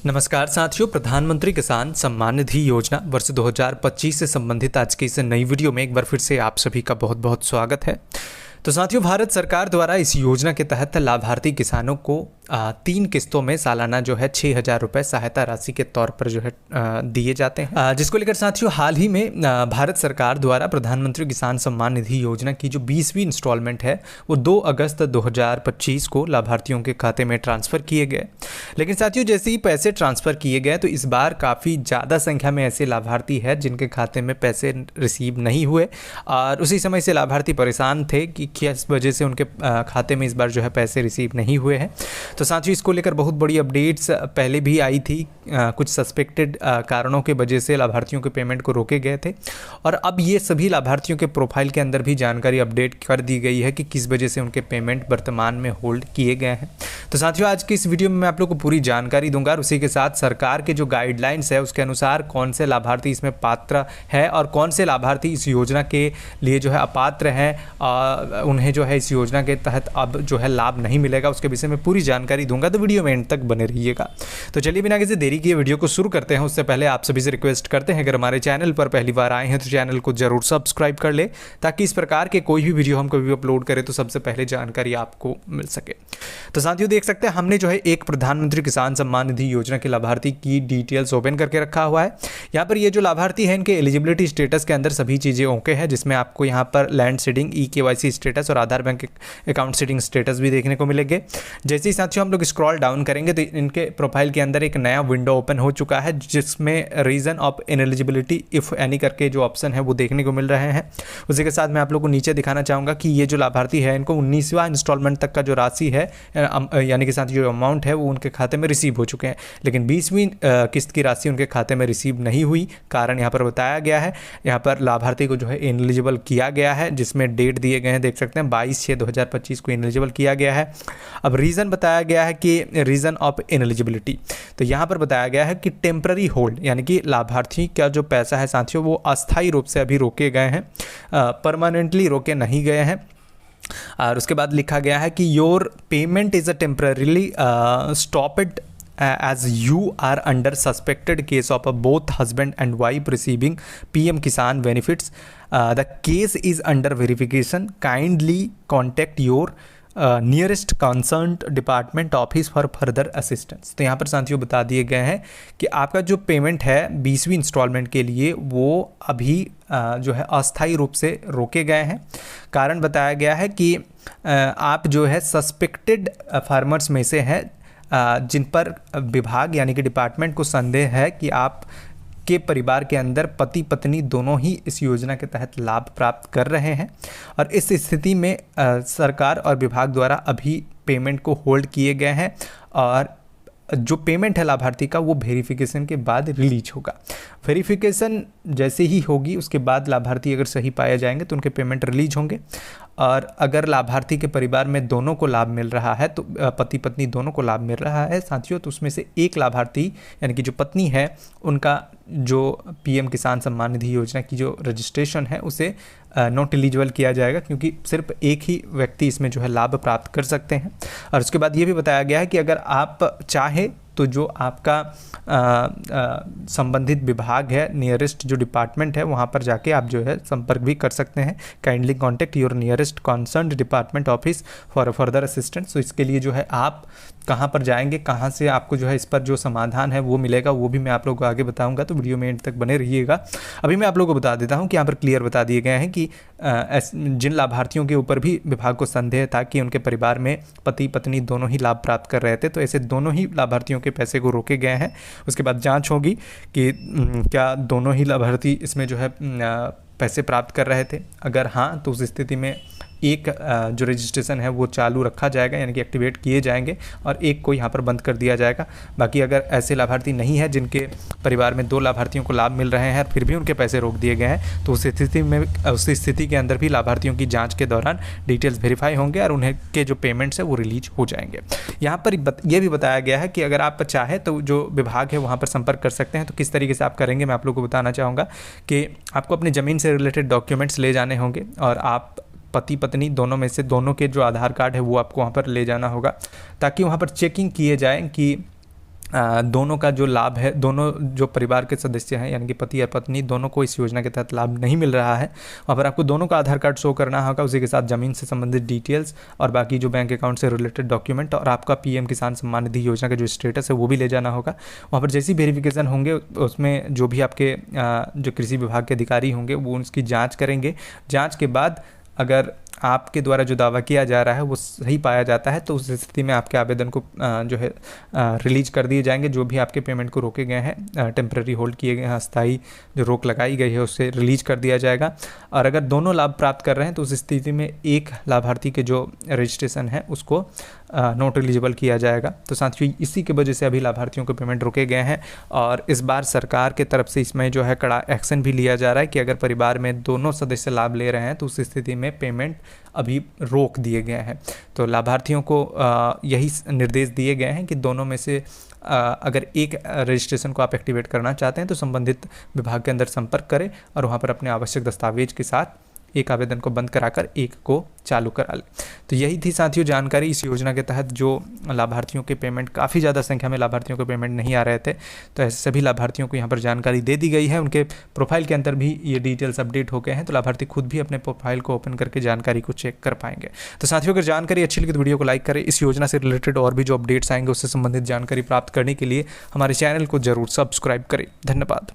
नमस्कार साथियों, प्रधानमंत्री किसान सम्मान निधि योजना वर्ष 2025 से संबंधित आज की इस नई वीडियो में एक बार फिर से आप सभी का बहुत बहुत स्वागत है। तो साथियों, भारत सरकार द्वारा इस योजना के तहत लाभार्थी किसानों को 3 किस्तों में सालाना जो है 6,000 रुपये सहायता राशि के तौर पर जो है दिए जाते हैं, जिसको लेकर साथियों हाल ही में भारत सरकार द्वारा प्रधानमंत्री किसान सम्मान निधि योजना की जो 20वीं इंस्टॉलमेंट है वो 2 अगस्त 2025 को लाभार्थियों के खाते में ट्रांसफ़र किए गए। लेकिन साथियों, जैसे ही पैसे ट्रांसफ़र किए गए तो इस बार काफ़ी ज़्यादा संख्या में ऐसे लाभार्थी हैं जिनके खाते में पैसे रिसीव नहीं हुए और उसी समय से लाभार्थी परेशान थे कि किस वजह से उनके खाते में इस बार जो है पैसे रिसीव नहीं हुए हैं। तो साथियों, इसको लेकर बहुत बड़ी अपडेट्स पहले भी आई थी। कुछ सस्पेक्टेड कारणों के वजह से लाभार्थियों के पेमेंट को रोके गए थे और अब ये सभी लाभार्थियों के प्रोफाइल के अंदर भी जानकारी अपडेट कर दी गई है कि किस वजह से उनके पेमेंट वर्तमान में होल्ड किए गए हैं। तो साथियों, आज की इस वीडियो में मैं आप लोग को पूरी जानकारी दूंगा और उसी के साथ सरकार के जो गाइडलाइंस है उसके अनुसार कौन से लाभार्थी इसमें पात्र है और कौन से लाभार्थी इस योजना के लिए जो है अपात्र हैं, उन्हें जो है इस योजना के तहत अब जो है लाभ नहीं मिलेगा, उसके विषय में पूरी जानकारी दूंगा। तो वीडियो में एंड तक बने रहिएगा। तो चलिए बिना किसी देरी किए वीडियो को शुरू करते हैं। उससे पहले आप सभी से रिक्वेस्ट करते हैं, अगर हमारे चैनल पर पहली बार आए हैं तो चैनल को जरूर सब्सक्राइब कर ले ताकि इस प्रकार के कोई भी वीडियो हम कभी अपलोड करें तो सबसे पहले जानकारी आपको मिल सके। तो साथियों, देख सकते हैं हमने जो है एक प्रधानमंत्री किसान सम्मान निधि योजना के लाभार्थी की डिटेल्स ओपन करके रखा हुआ है। यहाँ पर ये जो लाभार्थी है इनके एलिजिबिलिटी स्टेटस के अंदर सभी चीज़ें ओके हैं, जिसमें आपको यहाँ पर लैंड सीडिंग, KYC स्टेटस और आधार बैंक अकाउंट सीडिंग स्टेटस भी देखने को मिलेंगे। जैसे ही साथियों हम लोग स्क्रॉल डाउन करेंगे तो इनके प्रोफाइल के अंदर एक नया विंडो ओपन हो चुका है जिसमें रीजन ऑफ इनएलिजिबिलिटी इफ एनी करके जो ऑप्शन है वो देखने को मिल रहे हैं। उसी के साथ मैं आप लोग को नीचे दिखाना चाहूँगा कि ये जो लाभार्थी है इनको 19वां इंस्टॉलमेंट तक का जो राशि है यानी कि साथ जो अमाउंट है वो उनके खाते में रिसीव हो चुके हैं, लेकिन 20वीं किस्त की राशि उनके खाते में रिसीव नहीं हुई। कारण यहाँ पर बताया गया है, यहाँ पर लाभार्थी को जो है इनएलिजिबल किया गया है, जिसमें डेट दिए गए हैं, देख सकते हैं 22/6/2025 को इनएलिजिबल किया गया है। अब रीज़न बताया गया है कि रीज़न ऑफ इनएलिजिबिलिटी, तो यहाँ पर बताया गया है कि टेम्पररी होल्ड यानी कि लाभार्थी का जो पैसा है साथियों वो अस्थायी रूप से अभी रोके गए हैं, परमानेंटली रोके नहीं गए हैं। और उसके बाद लिखा गया है कि your payment is a temporarily stopped as you are under suspected case of both husband and wife receiving PM Kisan benefits. The case is under verification. Kindly contact your nearest concerned department office for further assistance. तो यहाँ पर साथियों बता दिए गए हैं कि आपका जो पेमेंट है 20वीं इंस्टॉलमेंट के लिए वो अभी जो है अस्थायी रूप से रोके गए हैं। कारण बताया गया है कि आप जो है सस्पेक्टेड फार्मर्स में से हैं जिन पर विभाग यानी कि डिपार्टमेंट को संदेह है कि आप के परिवार के अंदर पति पत्नी दोनों ही इस योजना के तहत लाभ प्राप्त कर रहे हैं और इस स्थिति में सरकार और विभाग द्वारा अभी पेमेंट को होल्ड किए गए हैं और जो पेमेंट है लाभार्थी का वो वेरिफिकेशन के बाद रिलीज होगा। वेरिफिकेशन जैसे ही होगी उसके बाद लाभार्थी अगर सही पाए जाएंगे तो उनके पेमेंट रिलीज होंगे और अगर लाभार्थी के परिवार में दोनों को लाभ मिल रहा है तो पति पत्नी दोनों को लाभ मिल रहा है साथियों, तो उसमें से एक लाभार्थी यानी कि जो पत्नी है उनका जो PM किसान सम्मान निधि योजना की जो रजिस्ट्रेशन है उसे नॉट एलिजिबल किया जाएगा, क्योंकि सिर्फ एक ही व्यक्ति इसमें जो है लाभ प्राप्त कर सकते हैं। और उसके बाद ये भी बताया गया है कि अगर आप चाहें तो जो आपका संबंधित विभाग है, नियरेस्ट जो डिपार्टमेंट है वहाँ पर जाके आप जो है संपर्क भी कर सकते हैं। Kindly contact your nearest concerned department office for further assistance. तो इसके लिए जो है आप कहाँ पर जाएंगे, कहाँ से आपको जो है इस पर जो समाधान है वो मिलेगा, वो भी मैं आप लोगों को आगे बताऊंगा। तो वीडियो में एंड तक बने रहिएगा। अभी मैं आप लोगों को बता देता हूँ कि यहाँ पर क्लियर बता दिए गए हैं कि जिन लाभार्थियों के ऊपर भी विभाग को संदेह था कि उनके परिवार में पति पत्नी दोनों ही लाभ प्राप्त कर रहे थे, तो ऐसे दोनों ही लाभार्थियों के पैसे को रोके गए हैं। उसके बाद जांच होगी कि क्या दोनों ही लाभार्थी इसमें जो है पैसे प्राप्त कर रहे थे। अगर हाँ तो उस स्थिति में एक जो रजिस्ट्रेशन है वो चालू रखा जाएगा यानी कि एक्टिवेट किए जाएंगे और एक को यहाँ पर बंद कर दिया जाएगा। बाकी अगर ऐसे लाभार्थी नहीं है जिनके परिवार में 2 लाभार्थियों को लाभ मिल रहे हैं फिर भी उनके पैसे रोक दिए गए हैं, तो उस स्थिति के अंदर भी लाभार्थियों की जांच के दौरान डिटेल्स वेरीफाई होंगे और उन्हें के जो पेमेंट्स है वो रिलीज हो जाएंगे। यहाँ पर यह भी बताया गया है कि अगर आप चाहें तो जो विभाग है वहाँ पर संपर्क कर सकते हैं। तो किस तरीके से आप करेंगे मैं आप लोगों को बताना चाहूँगा कि आपको अपनी ज़मीन से रिलेटेड डॉक्यूमेंट्स ले जाने होंगे और आप पति पत्नी दोनों में से दोनों के जो आधार कार्ड है वो आपको वहाँ पर ले जाना होगा ताकि वहाँ पर चेकिंग किए जाए कि दोनों का जो लाभ है, दोनों जो परिवार के सदस्य हैं यानी कि पति या पत्नी, दोनों को इस योजना के तहत लाभ नहीं मिल रहा है, वहाँ पर आपको दोनों का आधार कार्ड शो करना होगा, उसी के साथ ज़मीन से संबंधित डिटेल्स और बाकी जो बैंक अकाउंट से रिलेटेड डॉक्यूमेंट और आपका पीएम किसान सम्मान निधि योजना का जो स्टेटस है वो भी ले जाना होगा। वहाँ पर जैसी वेरिफिकेशन होंगे उसमें जो भी आपके जो कृषि विभाग के अधिकारी होंगे वो उसकी जाँच करेंगे। जाँच के बाद अगर आपके द्वारा जो दावा किया जा रहा है वो सही पाया जाता है तो उस स्थिति में आपके आवेदन को जो है रिलीज कर दिए जाएंगे। जो भी आपके पेमेंट को रोके गए हैं, टेम्प्रेरी होल्ड किए गए हैं, अस्थायी जो रोक लगाई गई है उससे रिलीज कर दिया जाएगा। और अगर दोनों लाभ प्राप्त कर रहे हैं तो उस स्थिति में एक लाभार्थी के जो रजिस्ट्रेशन है उसको नॉट एलिजिबल किया जाएगा। तो साथियों इसी की वजह से अभी लाभार्थियों के पेमेंट रोके गए हैं और इस बार सरकार के तरफ से इसमें जो है कड़ा एक्शन भी लिया जा रहा है कि अगर परिवार में दोनों सदस्य लाभ ले रहे हैं तो उस स्थिति में पेमेंट अभी रोक दिए गए हैं। तो लाभार्थियों को यही निर्देश दिए गए हैं कि दोनों में से अगर एक रजिस्ट्रेशन को आप एक्टिवेट करना चाहते हैं तो संबंधित विभाग के अंदर संपर्क करें और वहाँ पर अपने आवश्यक दस्तावेज के साथ एक आवेदन को बंद कराकर एक को चालू करा लें। तो यही थी साथियों जानकारी इस योजना के तहत जो लाभार्थियों के पेमेंट, काफ़ी ज़्यादा संख्या में लाभार्थियों के पेमेंट नहीं आ रहे थे, तो ऐसे सभी लाभार्थियों को यहाँ पर जानकारी दे दी गई है। उनके प्रोफाइल के अंदर भी ये डिटेल्स अपडेट हो गए हैं, तो लाभार्थी खुद भी अपने प्रोफाइल को ओपन करके जानकारी को चेक कर पाएंगे। तो साथियों अगर जानकारी अच्छी लगी तो वीडियो को लाइक करें। इस योजना से रिलेटेड और भी जो अपडेट्स आएंगे उससे संबंधित जानकारी प्राप्त करने के लिए हमारे चैनल को जरूर सब्सक्राइब करें। धन्यवाद।